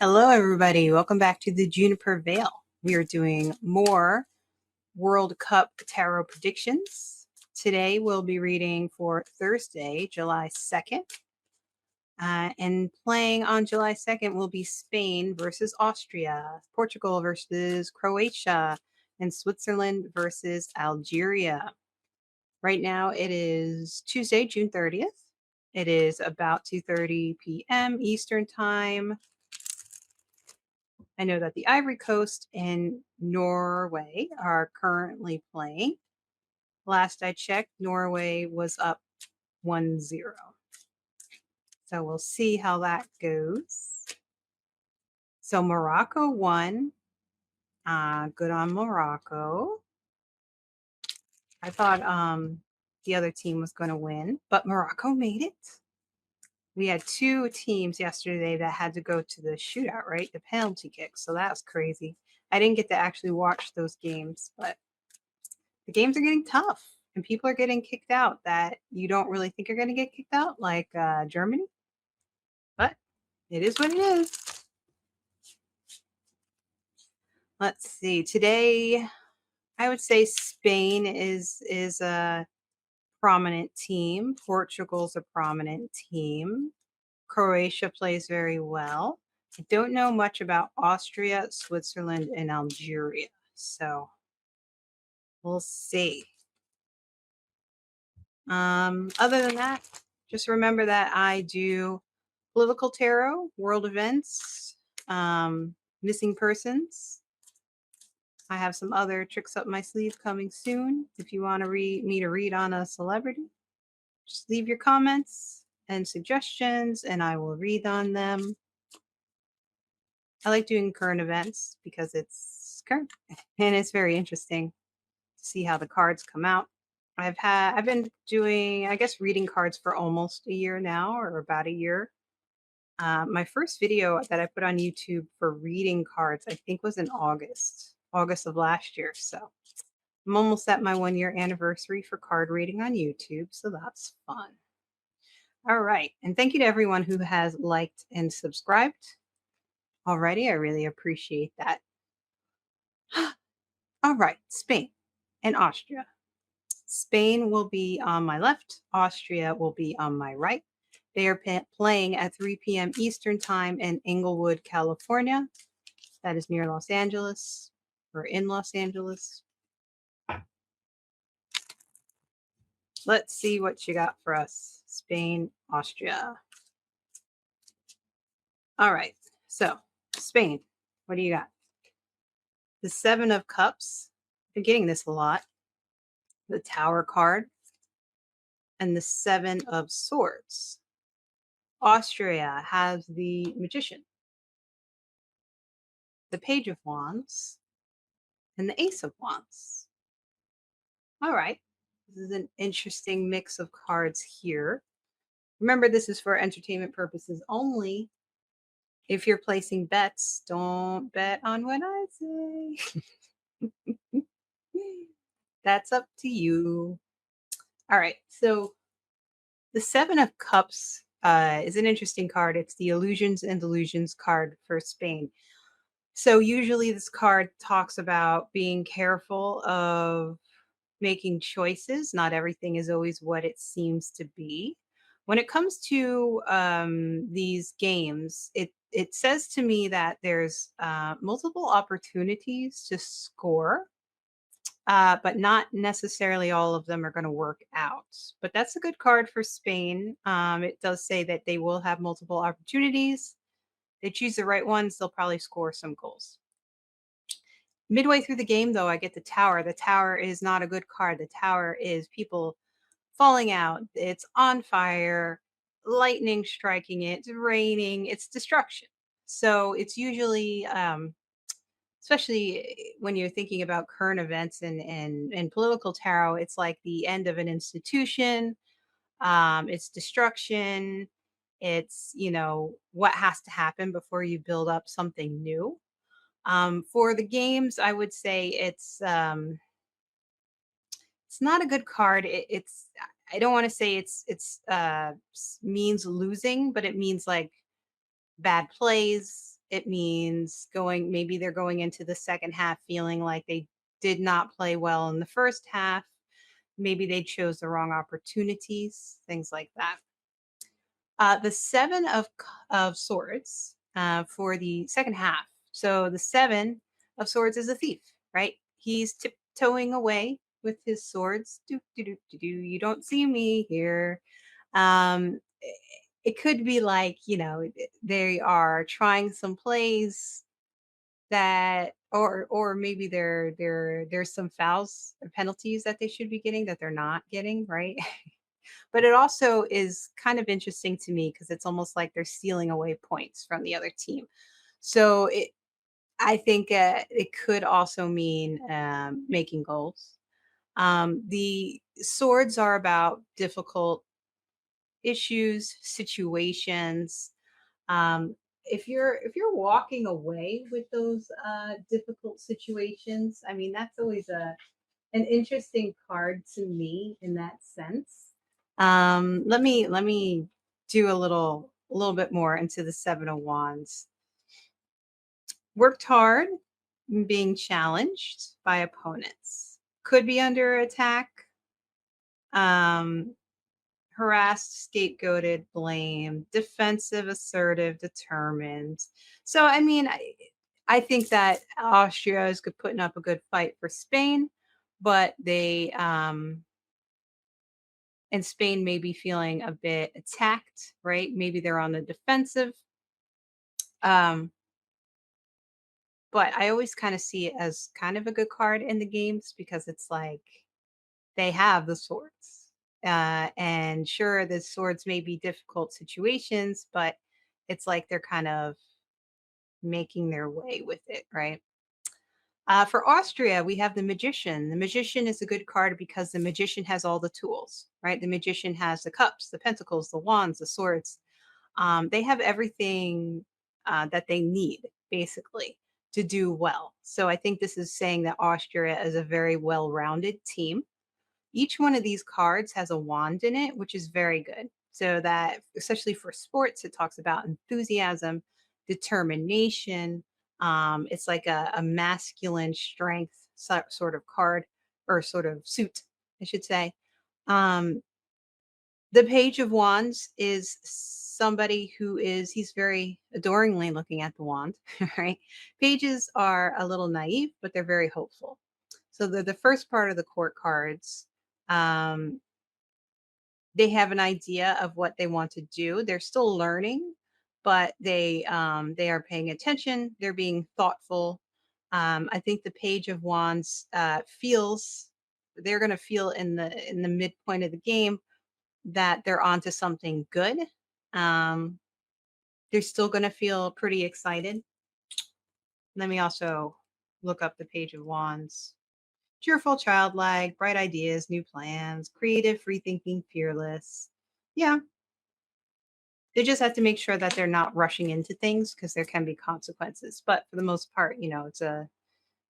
Hello, everybody. Welcome back to the Juniper Vale. We are doing more World Cup tarot predictions. Today, we'll be reading for Thursday, July 2nd. And playing on July 2nd will be Spain versus Austria, Portugal versus Croatia, and Switzerland versus Algeria. Right now, it is Tuesday, June 30th. It is about 2:30 p.m. Eastern Time. I know that the Ivory Coast and Norway are currently playing. Last I checked, Norway was up 1-0. So we'll see how that goes. So Morocco won. Good on Morocco. I thought the other team was going to win, but Morocco made it. We had two teams yesterday that had to go to the shootout, right? The penalty kick. So that was crazy. I didn't get to actually watch those games, but the games are getting tough and people are getting kicked out that you don't really think are going to get kicked out, like Germany. But it is what it is. Let's see. Today, I would say Spain is a prominent team. Portugal's a prominent team. Croatia plays very well. I don't know much about Austria, Switzerland, and Algeria. So we'll see. Other than that, just remember that I do political tarot, world events, missing persons. I have some other tricks up my sleeve coming soon. If you want to read me to read on a celebrity, just leave your comments and suggestions and I will read on them. I like doing current events because it's current and it's very interesting to see how the cards come out. I've been doing, I guess, reading cards for almost a year now, or about a year. My first video that I put on YouTube for reading cards, I think, was in August of last year. So I'm almost at my 1-year anniversary for card reading on YouTube. So that's fun. All right. And thank you to everyone who has liked and subscribed already. I really appreciate that. All right. Spain and Austria. Spain will be on my left. Austria will be on my right. They are playing at 3 p.m. Eastern Time in Inglewood, California. That is near Los Angeles, or in Los Angeles. Let's see what you got for us. Spain, Austria. All right. So, Spain, what do you got? The 7 of Cups. I've been getting this a lot. The Tower card. And the 7 of Swords. Austria has the Magician, the Page of Wands, and the Ace of Wands. All right. This is an interesting mix of cards here. Remember, this is for entertainment purposes only. If you're placing bets, don't bet on what I say. That's up to you. All right. So the 7 of Cups is an interesting card. It's the Illusions and Delusions card for Spain. So usually this card talks about being careful of making choices. Not everything is always what it seems to be. When it comes to these games, it says to me that there's multiple opportunities to score, but not necessarily all of them are going to work out. But that's a good card for Spain. It does say that they will have multiple opportunities. They choose the right ones, they'll probably score some goals. Midway through the game, though, I get the Tower. The Tower is not a good card. The Tower is people falling out. It's on fire, lightning striking it, it's raining, it's destruction. So it's usually, especially when you're thinking about current events and political tarot, it's like the end of an institution. It's destruction. It's, what has to happen before you build up something new. For the games, I would say it's not a good card. I don't want to say it's means losing, but it means like bad plays. it means going maybe they're going into the second half feeling like they did not play well in the first half. Maybe they chose the wrong opportunities, things like that. The seven of swords for the second half. So the seven of swords is a thief, right? He's tiptoeing away with his swords. Do do do do do. You don't see me here. It could be like they are trying some plays that, or maybe there's some fouls or penalties that they should be getting that they're not getting, right? But it also is kind of interesting to me because it's almost like they're stealing away points from the other team. So I think it could also mean making goals. The swords are about difficult issues, situations. If you're walking away with those difficult situations, I mean that's always an interesting card to me in that sense. Let me do a little bit more into the Seven of Wands. Worked hard, being challenged by opponents. Could be under attack. Um, harassed, scapegoated, blamed, defensive, assertive, determined. So I mean, I think that Austria is good putting up a good fight for Spain, but they and Spain may be feeling a bit attacked, right? Maybe they're on the defensive. Um, but I always kind of see it as kind of a good card in the games because it's like they have the swords. And sure, the swords may be difficult situations, but it's like they're kind of making their way with it, right? For Austria, we have the magician. The magician is a good card because the magician has all the tools, right? The magician has the cups, the pentacles, the wands, the swords. They have everything that they need, basically, to do well. So I think this is saying that Austria is a very well rounded team. Each one of these cards has a wand in it, which is very good. So that, especially for sports, it talks about enthusiasm, determination. It's like a masculine strength sort of card or sort of suit, I should say. Um, the Page of Wands is somebody who he's very adoringly looking at the wand, right? Pages are a little naive, but they're very hopeful. So the first part of the court cards, um, they have an idea of what they want to do. They're still learning, but they are paying attention. They're being thoughtful. I think the Page of Wands feels they're going to feel in the midpoint of the game that they're onto something good. Um, they're still going to feel pretty excited. Let me also look up the Page of Wands. Cheerful, childlike, bright ideas, new plans, creative, free thinking, fearless. Yeah, they just have to make sure that they're not rushing into things because there can be consequences. But for the most part, it's a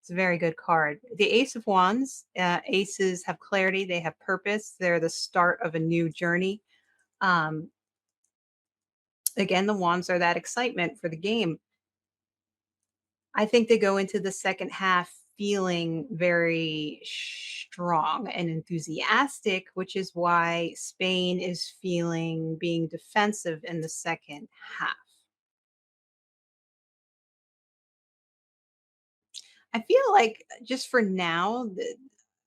very good card. The Ace of Wands. Aces have clarity. They have purpose. They're the start of a new journey. Um, again, the wands are that excitement for the game. I think they go into the second half feeling very strong and enthusiastic, which is why Spain is feeling being defensive in the second half. I feel like just for now,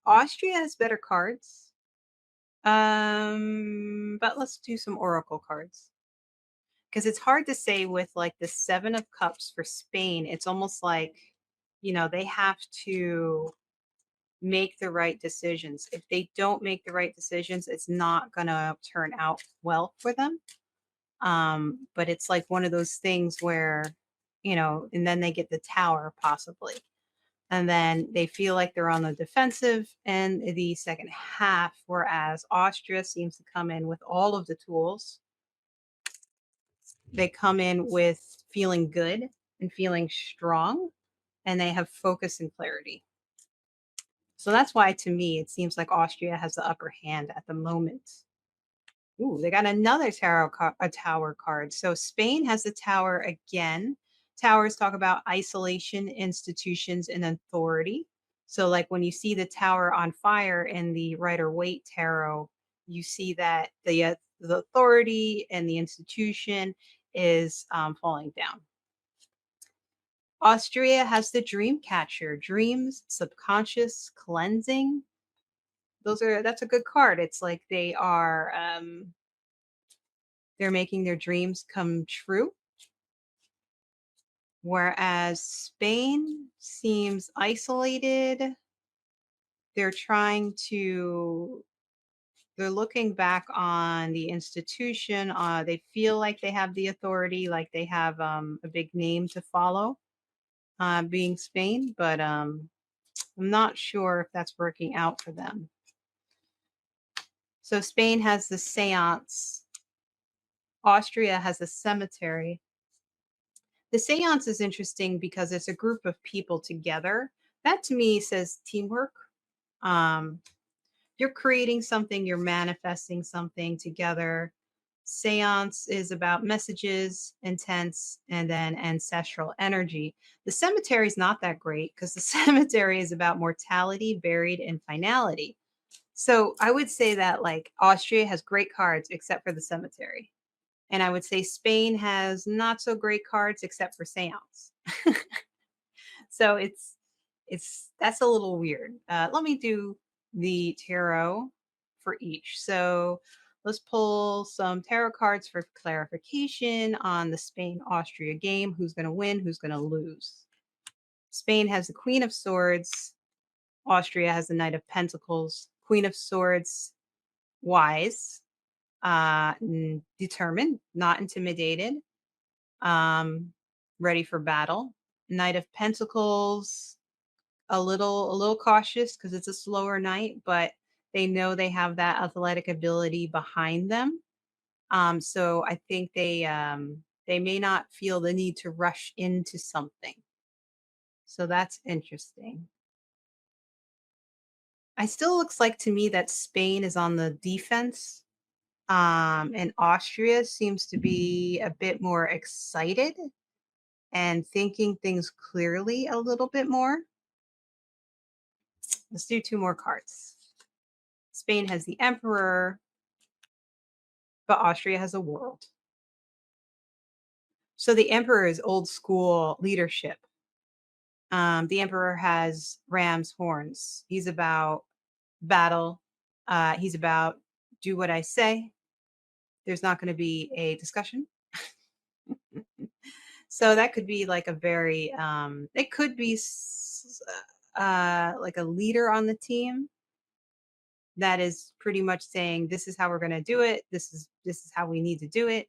Austria has better cards. But let's do some oracle cards because it's hard to say with like the 7 of cups for Spain. It's almost like, they have to make the right decisions. If they don't make the right decisions, it's not going to turn out well for them. But it's like one of those things where, and then they get the tower possibly. And then they feel like they're on the defensive in the second half, whereas Austria seems to come in with all of the tools. They come in with feeling good and feeling strong, and they have focus and clarity. So that's why, to me, it seems like Austria has the upper hand at the moment. Ooh, they got another a tower card. So Spain has the tower again. Towers talk about isolation, institutions, and authority. So, like when you see the tower on fire in the Rider Waite tarot, you see that the authority and the institution is falling down. Austria has the dream catcher, dreams, subconscious cleansing. That's a good card. It's like they're making their dreams come true. Whereas Spain seems isolated. They're trying to they're looking back on the institution. They feel like they have the authority, like they have a big name to follow, being Spain, but I'm not sure if that's working out for them. So Spain has the seance. Austria has a cemetery. The seance is interesting because it's a group of people together. That to me says teamwork. Um, you're creating something, you're manifesting something together. Seance is about messages, intents, and then ancestral energy. The cemetery is not that great because the cemetery is about mortality, buried, and finality. So I would say that like Austria has great cards except for the cemetery. And I would say Spain has not so great cards except for seance. So it's that's a little weird. Let me do the tarot for each. So let's pull some tarot cards for clarification on the Spain Austria game. Who's going to win? Who's going to lose? Spain has the Queen of Swords. Austria has the Knight of Pentacles. Queen of Swords, wise, determined, not intimidated, um, ready for battle. Knight of Pentacles, a little cautious because it's a slower night, but they know they have that athletic ability behind them. So I think they may not feel the need to rush into something. So that's interesting. I still looks like to me that Spain is on the defense. And Austria seems to be a bit more excited and thinking things clearly a little bit more. Let's do two more cards. Spain has the Emperor, but Austria has a world. So the emperor is old school leadership. The emperor has ram's horns. He's about battle. He's about do what I say. There's not going to be a discussion. So that could be like a very, it could be like a leader on the team that is pretty much saying, this is how we're going to do it. This is how we need to do it.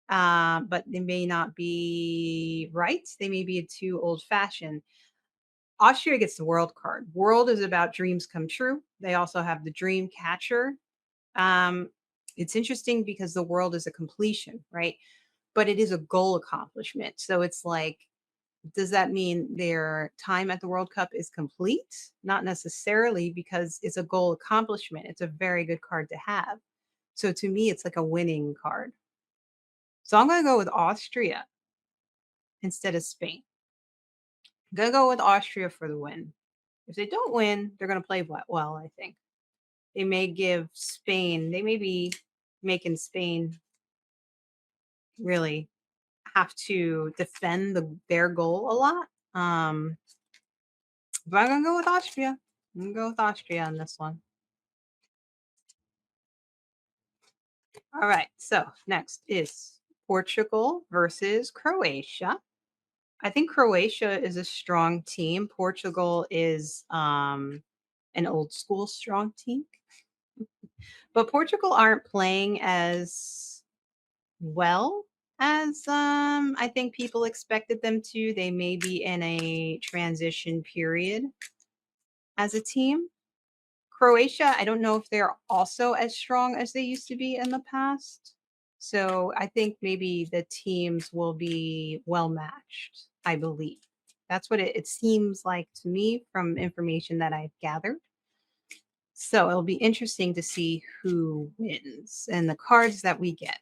But they may not be right. They may be too old fashioned. Austria gets the world card. World is about dreams come true. They also have the dream catcher. Um, it's interesting because the world is a completion, right? But it is a goal accomplishment. So it's like, does that mean their time at the World Cup is complete? Not necessarily, because it's a goal accomplishment. It's a very good card to have. So to me, it's like a winning card. So I'm going to go with Austria instead of Spain. I'm going to go with Austria for the win. If they don't win, they're going to play well, I think. They may give Spain, they may be making Spain really have to defend their goal a lot. But I'm going to go with Austria. I'm going to go with Austria on this one. All right. So next is Portugal versus Croatia. I think Croatia is a strong team. Portugal is an old school strong team. But Portugal aren't playing as well as I think people expected them to. They may be in a transition period as a team. Croatia, I don't know if they're also as strong as they used to be in the past. So I think maybe the teams will be well matched, I believe. That's what it seems like to me from information that I've gathered. So it'll be interesting to see who wins and the cards that we get.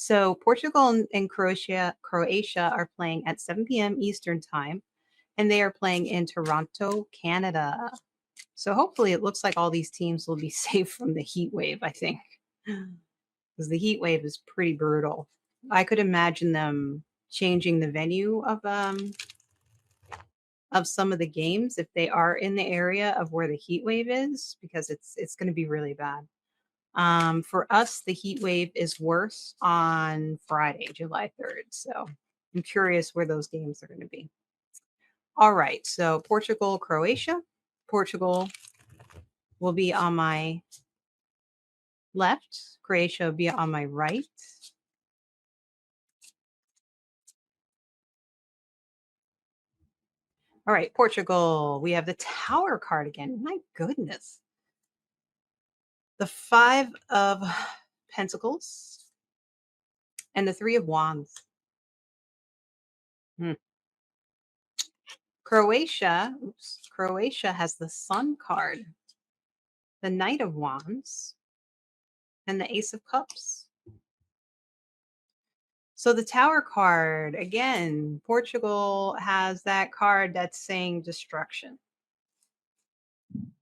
So Portugal and Croatia are playing at 7 p.m. Eastern time, and they are playing in Toronto, Canada. So hopefully, it looks like all these teams will be safe from the heat wave. I think because the heat wave is pretty brutal. I could imagine them changing the venue of some of the games if they are in the area of where the heat wave is, because it's going to be really bad. For us, the heat wave is worse on Friday, July 3rd. So I'm curious where those games are going to be. All right. So Portugal, Croatia. Portugal will be on my left. Croatia will be on my right. All right. Portugal. We have the Tower card again. My goodness. The Five of Pentacles and the Three of Wands. Hmm. Croatia has the Sun card, the Knight of Wands, and the Ace of Cups. So the Tower card, again, Portugal has that card that's saying destruction.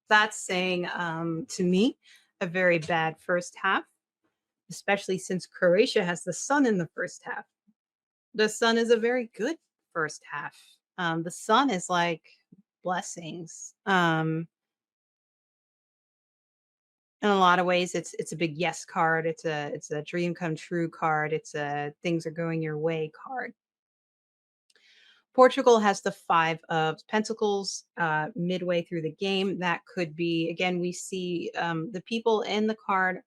That's saying, to me, a very bad first half, especially since Croatia has the Sun in the first half. The Sun is a very good first half. The Sun is like blessings. In a lot of ways, it's a big yes card. It's a dream come true card. It's a things are going your way card. Portugal has the Five of Pentacles midway through the game. That could be, again, we see the people in the card,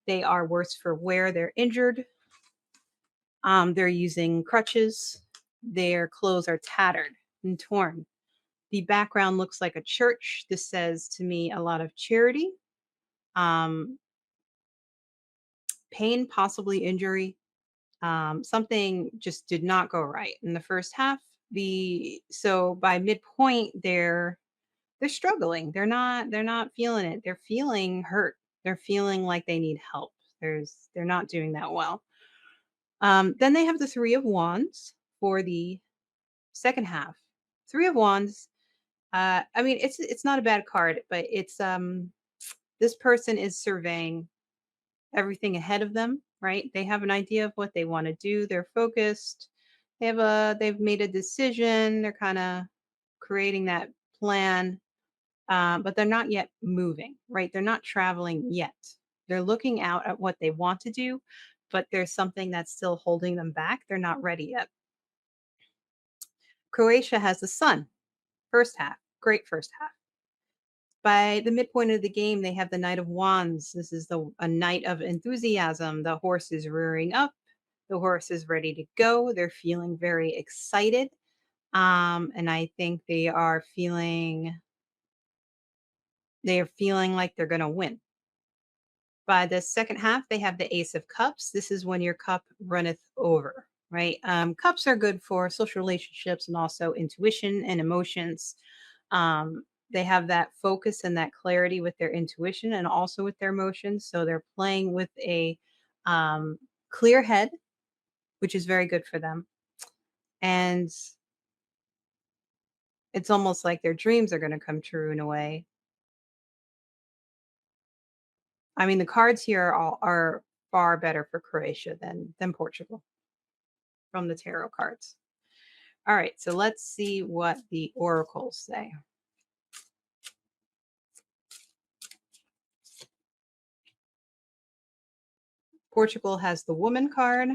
they are worse for wear. They're injured. They're using crutches. Their clothes are tattered and torn. The background looks like a church. This says to me a lot of charity, um, pain, possibly injury. Something just did not go right in the first half. The so by midpoint they're struggling. They're not feeling it. They're feeling hurt. They're feeling like they need help. They're not doing that well. Then they have the Three of Wands for the second half. Three of Wands. I mean, it's not a bad card, but it's this person is surveying everything ahead of them, right? They have an idea of what they want to do. They're focused. They've made a decision. They're kind of creating that plan, but they're not yet moving, right? They're not traveling yet. They're looking out at what they want to do, but there's something that's still holding them back. They're not ready yet. Croatia has the sun, first half, great first half. By the midpoint of the game, they have the Knight of Wands. This is a night of enthusiasm. The horse is rearing up. The horse is ready to go. They're feeling very excited. And I think they are feeling like they're gonna win. By the second half, they have the Ace of Cups. This is when your cup runneth over, right? Cups are good for social relationships and also intuition and emotions. They have that focus and that clarity with their intuition and also with their emotions. So they're playing with a um, clear head, which is very good for them. And it's almost like their dreams are going to come true in a way. I mean, the cards here are far better for Croatia than Portugal from the tarot cards. All right, so let's see what the oracles say. Portugal has the woman card.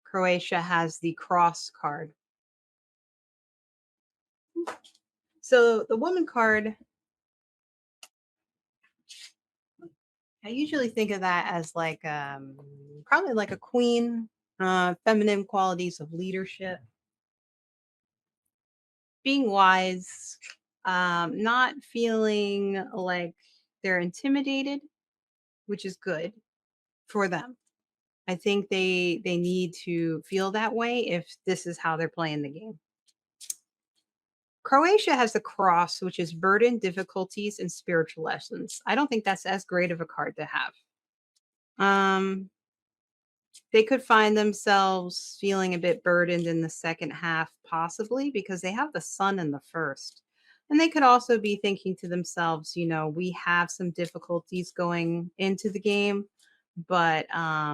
Croatia has the cross card. So the woman card, I usually think of that as like probably like a queen, feminine qualities of leadership, being wise, not feeling like they're intimidated, which is good for them. I think they need to feel that way if this is how they're playing the game. Croatia has the cross, which is burden, difficulties, and spiritual lessons. I don't think that's as great of a card to have. Um, they could find themselves feeling a bit burdened in the second half, possibly because they have the sun in the first. And they could also be thinking to themselves, we have some difficulties going into the game, but I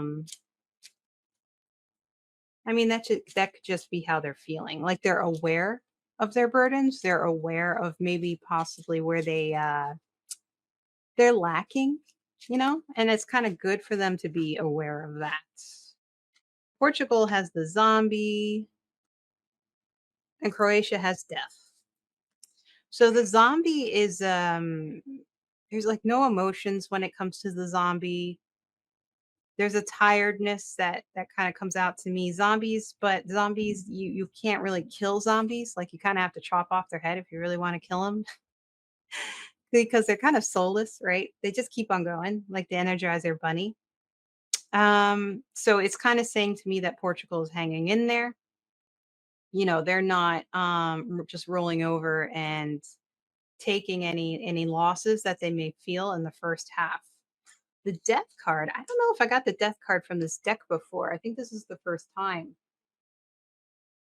mean that could just be how they're feeling. Like they're aware of their burdens, they're aware of maybe possibly where they're lacking, and it's kind of good for them to be aware of that. Portugal has the zombie and Croatia has death. So the zombie is there's like no emotions when it comes to the zombie. There's a tiredness that kind of comes out to me. Zombies, but zombies you can't really kill zombies. Like you kind of have to chop off their head if you really want to kill them because they're kind of soulless, right? They just keep on going like the Energizer bunny. So it's kind of saying to me that Portugal is hanging in there. They're not just rolling over and taking any losses that they may feel in the first half. The death card, I don't know if I got the death card from this deck before. I think this is the first time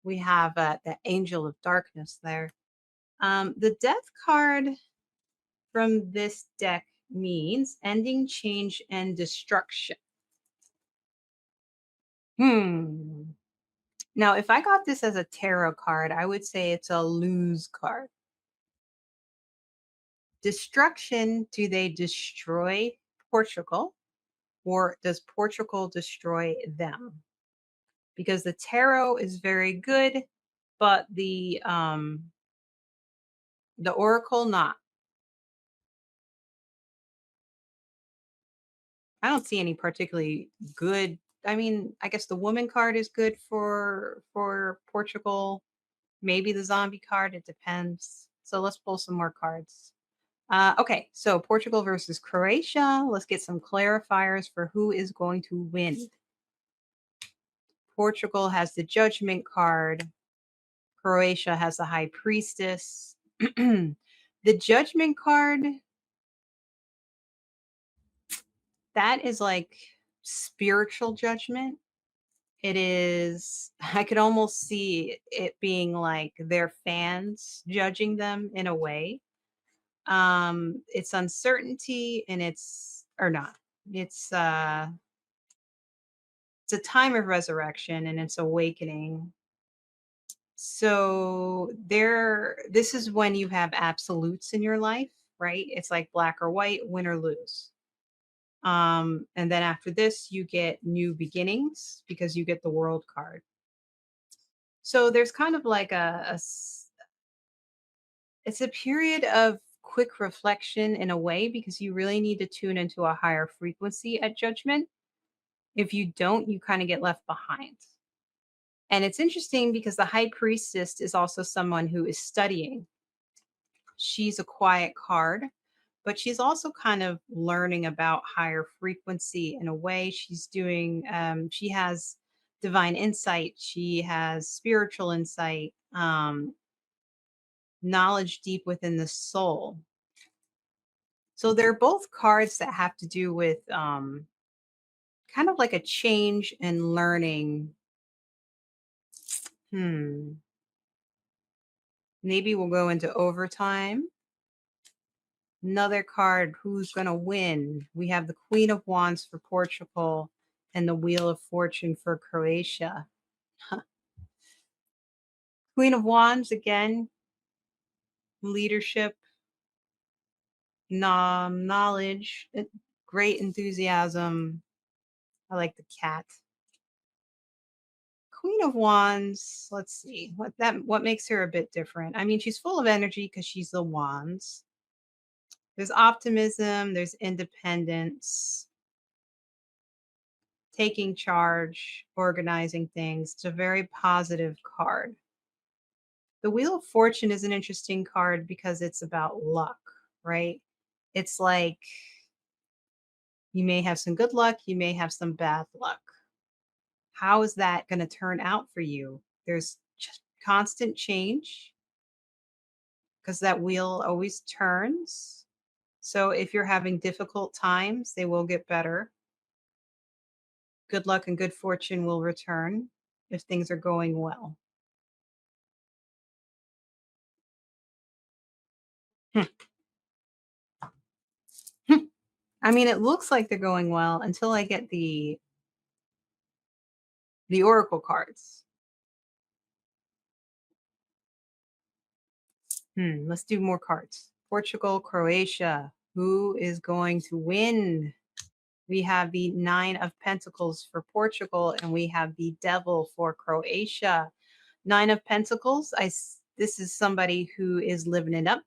we have the Angel of Darkness there. The death card from this deck means ending, change, and destruction. Hmm. Now, if I got this as a tarot card, I would say it's a lose card. Destruction, do they destroy Portugal or does Portugal destroy them? Because the tarot is very good, but the oracle not. I don't see any particularly good. I mean, I guess the woman card is good for Portugal. Maybe the zombie card, it depends. So let's pull some more cards. Okay, so Portugal versus Croatia. Let's get some clarifiers for who is going to win. Portugal has the Judgment card. Croatia has the High Priestess. The Judgment card, that is like spiritual judgment. It is, I could almost see it being like their fans judging them in a way. It's uncertainty and or not. It's uh it's a time of resurrection and it's awakening. So this is when you have absolutes in your life, right? It's like black or white, win or lose. And then after this you get new beginnings because you get the world card. So there's kind of like it's a period of quick reflection in a way because you really need to tune into a higher frequency at judgment. If you don't, you kind of get left behind. And it's interesting because the high priestess is also someone who is studying. She's a quiet card, but she's also kind of learning about higher frequency in a way. She has divine insight, she has spiritual insight, knowledge deep within the soul. So they're both cards that have to do with kind of like a change and learning. Hmm. Maybe we'll go into overtime. Another card, who's going to win? We have the Queen of Wands for Portugal and the Wheel of Fortune for Croatia. Queen of Wands, again, leadership, knowledge, great enthusiasm. I like the cat. Queen of Wands, let's see what makes her a bit different. I mean, she's full of energy because she's the wands. There's optimism, there's independence, taking charge, organizing things. It's a very positive card. The Wheel of Fortune is an interesting card because it's about luck, right? It's like you may have some good luck, you may have some bad luck. How is that going to turn out for you? There's just constant change because that wheel always turns. So if you're having difficult times, they will get better. Good luck and good fortune will return if things are going well. Hmm. Hmm. I mean, it looks like they're going well until I get the oracle cards. Let's do more cards. Portugal, Croatia. Who is going to win? We have the 9 of Pentacles for Portugal, and we have the Devil for Croatia. 9 of Pentacles. This is somebody who is living it up.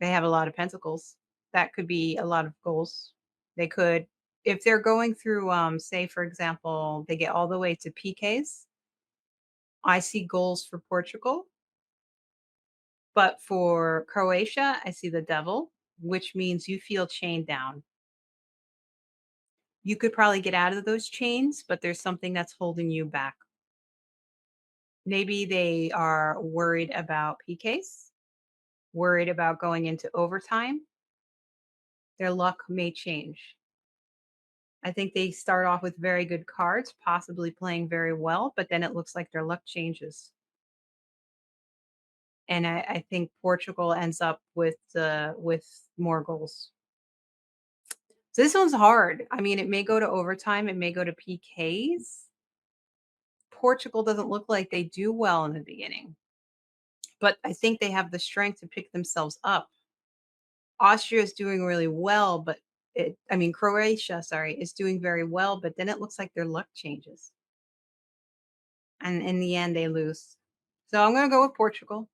They have a lot of pentacles. That could be a lot of goals. They could, if they're going through, say, for example, they get all the way to PKs. I see goals for Portugal, but for Croatia, I see the devil, which means you feel chained down. You could probably get out of those chains, but there's something that's holding you back. Maybe they are worried about PKs, worried about going into overtime. Their luck may change. I think they start off with very good cards, possibly playing very well, but then it looks like their luck changes. And I think Portugal ends up with more goals. So this one's hard. I mean, it may go to overtime, it may go to PKs. Portugal doesn't look like they do well in the beginning, but I think they have the strength to pick themselves up. Austria is doing really well, but I mean, Croatia, sorry, is doing very well, but then it looks like their luck changes. And in the end, they lose. So I'm going to go with Portugal.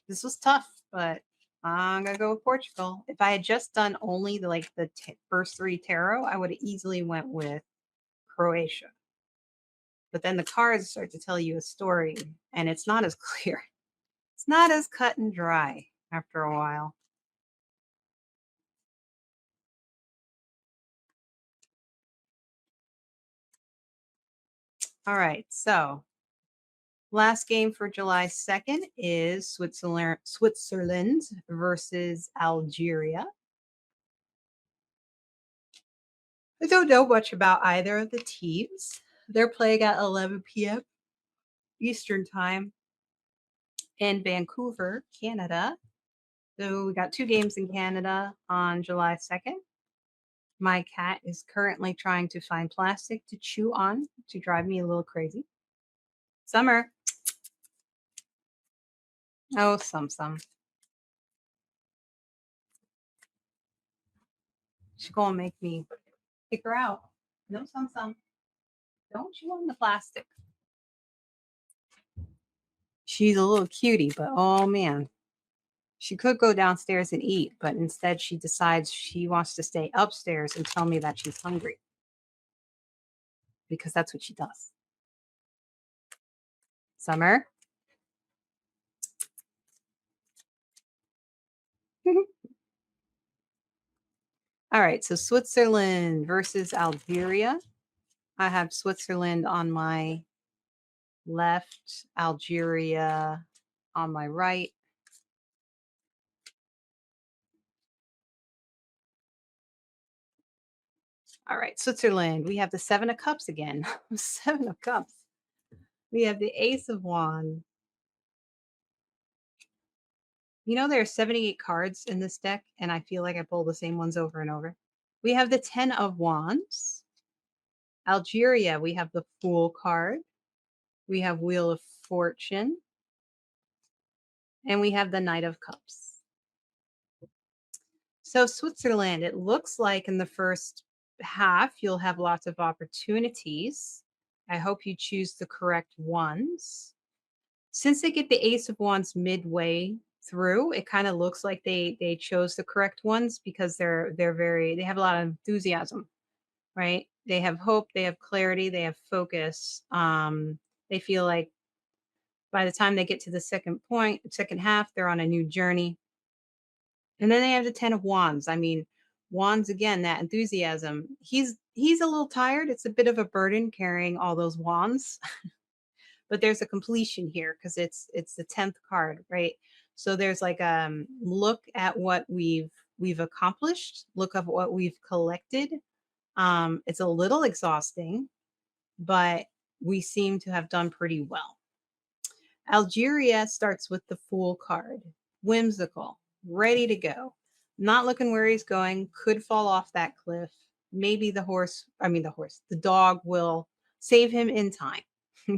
This was tough, but I'm going to go with Portugal. If I had just done only the first 3 tarot, I would have easily went with Croatia. But then the cards start to tell you a story, and it's not as clear. It's not as cut and dry after a while. All right, so last game for July 2nd is Switzerland versus Algeria. I don't know much about either of the teams. They're playing at 11 p.m. Eastern Time in Vancouver, Canada. So we got 2 games in Canada on July 2nd. My cat is currently trying to find plastic to chew on to drive me a little crazy. Summer. Oh, some. She's gonna make me kick her out. No, some. Don't chew on the plastic. She's a little cutie, but oh man. She could go downstairs and eat, but instead she decides she wants to stay upstairs and tell me that she's hungry because that's what she does. Summer. All right, so Switzerland versus Algeria. I have Switzerland on my left, Algeria on my right. All right, Switzerland. We have the 7 of Cups again. 7 of Cups. We have the Ace of Wands. You know, there are 78 cards in this deck, and I feel like I pull the same ones over and over. We have the 10 of Wands. Algeria, we have the Fool card. We have Wheel of Fortune. And we have the Knight of Cups. So, Switzerland, it looks like in the first half, you'll have lots of opportunities. I hope you choose the correct ones. Since they get the Ace of Wands midway through, it kind of looks like they chose the correct ones because they have a lot of enthusiasm, right? They have hope, they have clarity, they have focus. They feel like by the time they get to the second half, they're on a new journey. And then they have the 10 of Wands. I mean, Wands again, that enthusiasm. He's a little tired. It's a bit of a burden carrying all those wands, but there's a completion here because it's the 10th card, right? So there's like look at what we've accomplished, look at what we've collected. It's a little exhausting, but we seem to have done pretty well. Algeria starts with the Fool card. Whimsical, ready to go. Not looking where he's going, could fall off that cliff. Maybe the dog will save him in time.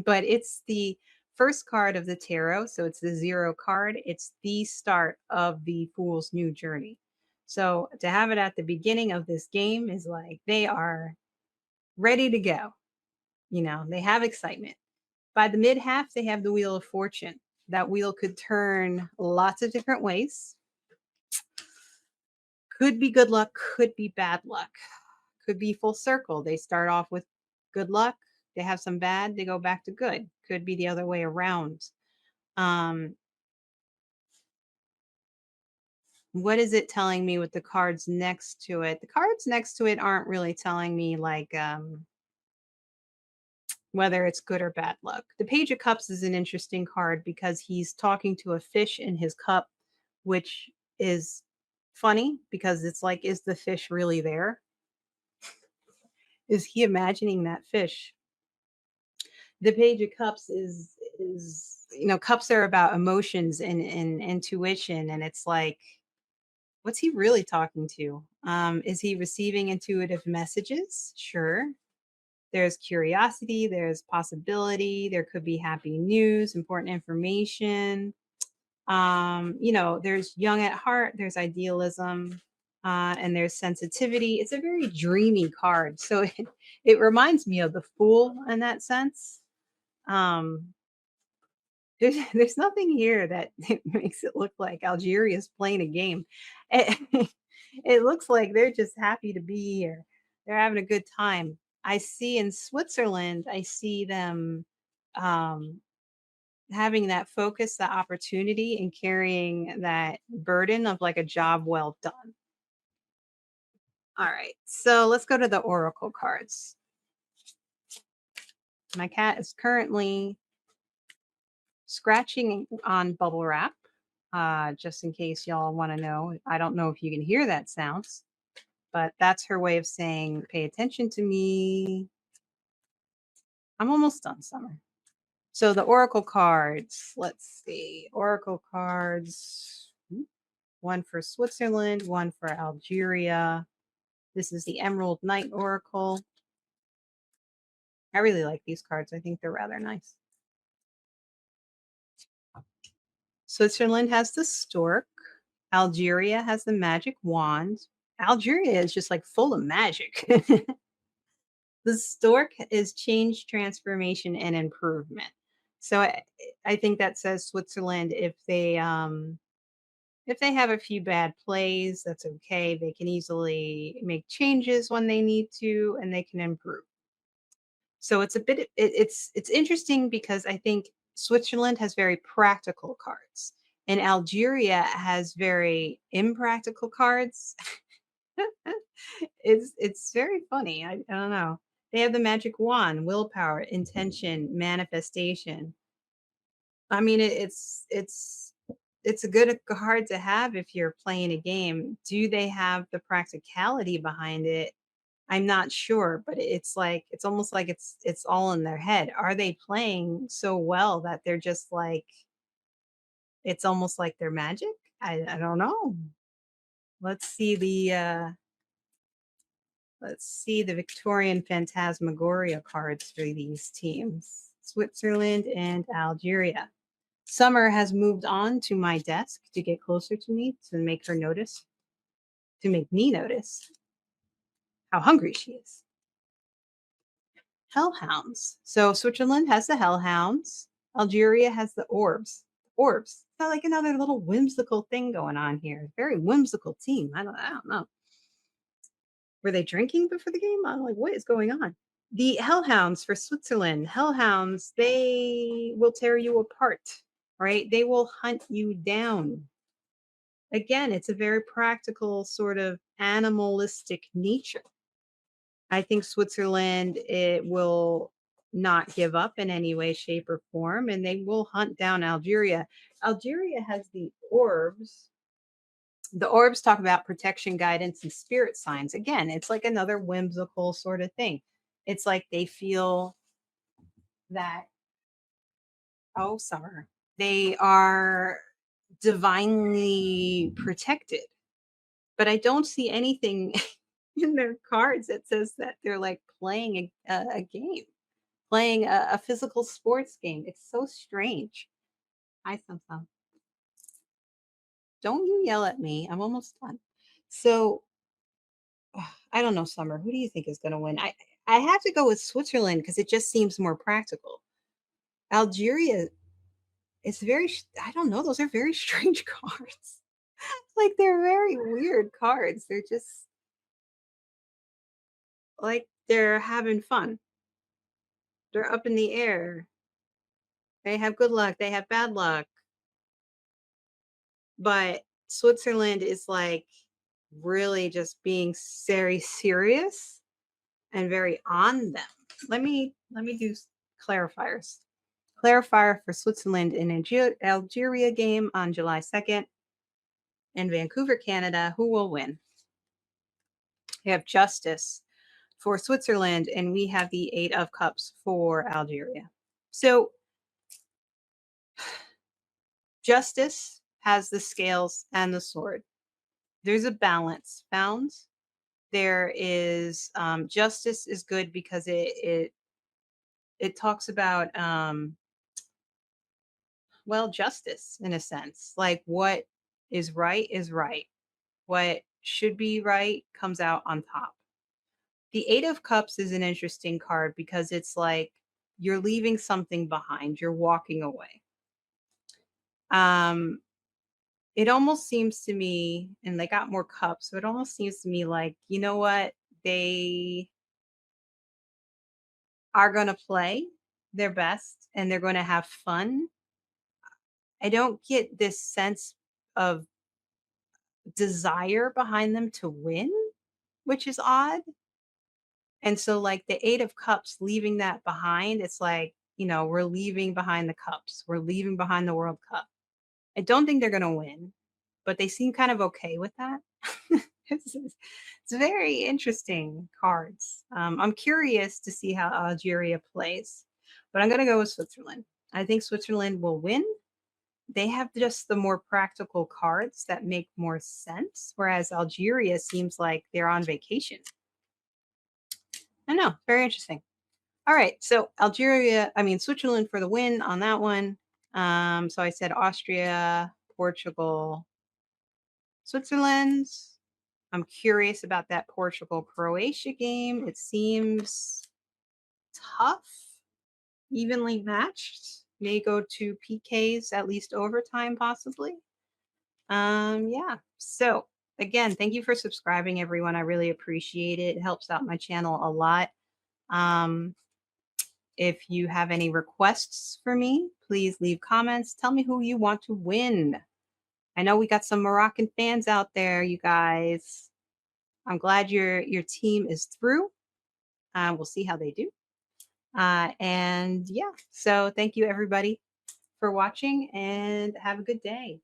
But it's the first card of the tarot, so it's the 0 card. It's the start of the Fool's new journey. So to have it at the beginning of this game is like they are ready to go. They have excitement. By the mid half, they have the Wheel of Fortune. That wheel could turn lots of different ways. Could be good luck, could be bad luck, could be full circle. They start off with good luck, they have some bad, they go back to good. Could be the other way around. Um, what is it telling me with the cards next to it? The cards next to it aren't really telling me like whether it's good or bad luck. The Page of Cups is an interesting card because he's talking to a fish in his cup, which is funny because it's like, is the fish really there? Is he imagining that fish? The Page of Cups is cups are about emotions and intuition, and it's like, what's he really talking to? Is he receiving intuitive messages? Sure. There's curiosity, there's possibility, there could be happy news, important information. There's young at heart, there's idealism, and there's sensitivity. It's a very dreamy card. So it reminds me of the Fool in that sense. Um, there's nothing here that makes it look like Algeria is playing a game. It, it looks like they're just happy to be here. They're having a good time. I see in Switzerland, I see them um, having that focus, that opportunity, and carrying that burden of like a job well done. All right, so let's go to the oracle cards. My cat is currently scratching on bubble wrap. Just in case y'all want to know, I don't know if you can hear that sounds, but that's her way of saying, pay attention to me. I'm almost done, Summer. So the oracle cards, let's see. Oracle cards, one for Switzerland, one for Algeria. This is the Emerald Knight Oracle. I really like these cards. I think they're rather nice. Switzerland has the stork. Algeria has the magic wand. Algeria is just like full of magic. The stork is change, transformation, and improvement. So I think that says Switzerland, if they have a few bad plays, that's okay. They can easily make changes when they need to, and they can improve. So it's interesting because I think Switzerland has very practical cards, and Algeria has very impractical cards. It's very funny. I don't know. They have the magic wand, willpower, intention, manifestation. I mean, it's a good card to have if you're playing a game. Do they have the practicality behind it? I'm not sure, but it's almost like it's all in their head. Are they playing so well that they're just like it's almost like they're magic? I don't know. Let's see the Victorian Phantasmagoria cards for these teams. Switzerland and Algeria. Summer has moved on to my desk to get closer to me to make me notice how hungry she is. Hellhounds. So Switzerland has the hellhounds. Algeria has the orbs. Orbs. Got like another little whimsical thing going on here. Very whimsical team. I don't know. Were they drinking before the game? I'm like, what is going on? The hellhounds for Switzerland. Hellhounds, they will tear you apart, right? They will hunt you down. Again, it's a very practical sort of animalistic nature. I think Switzerland, it will not give up in any way, shape, or form, and they will hunt down Algeria. Algeria has the orbs. The orbs talk about protection, guidance, and spirit signs. Again, it's like another whimsical sort of thing. It's like they feel that, oh, summer, they are divinely protected. But I don't see anything in their cards that says that they're like playing a game, playing a physical sports game. It's so strange. Hi, Sam. Don't you yell at me. I'm almost done. So I don't know, Summer. Who do you think is going to win? I have to go with Switzerland because it just seems more practical. Algeria is I don't know. Those are very strange cards. Like they're very weird cards. They're just like they're having fun. They're up in the air. They have good luck. They have bad luck. But Switzerland is like really just being very serious and very on them. Let me do clarifiers. Clarifier for Switzerland in Algeria game on July 2nd in Vancouver, Canada. Who will win? We have justice for Switzerland, and we have the Eight of Cups for Algeria. So justice has the scales and the sword. There's a balance found. There is justice is good because it talks about well, justice in a sense, like what is right. What should be right comes out on top. The Eight of Cups is an interesting card because it's like you're leaving something behind, you're walking away. Um, it almost seems to me, and they got more cups, so it almost seems to me like, you know what? They are going to play their best and they're going to have fun. I don't get this sense of desire behind them to win, which is odd. And so, like the Eight of Cups, leaving that behind, it's like, we're leaving behind the cups. We're leaving behind the World Cup. I don't think they're going to win, but they seem kind of okay with that. It's very interesting cards. I'm curious to see how Algeria plays, but I'm going to go with Switzerland. I think Switzerland will win. They have just the more practical cards that make more sense, whereas Algeria seems like they're on vacation. I know, very interesting. All right, so Switzerland for the win on that one. So I said Austria, Portugal, Switzerland. I'm curious about that Portugal Croatia game. It seems tough, evenly matched. May go to PKs, at least overtime, possibly. Yeah. So again, thank you for subscribing, everyone. I really appreciate it. It helps out my channel a lot. Um, if you have any requests for me, please leave comments. Tell me who you want to win. I know we got some Moroccan fans out there, you guys. I'm glad your team is through. We'll see how they do. And yeah, so thank you everybody for watching and have a good day.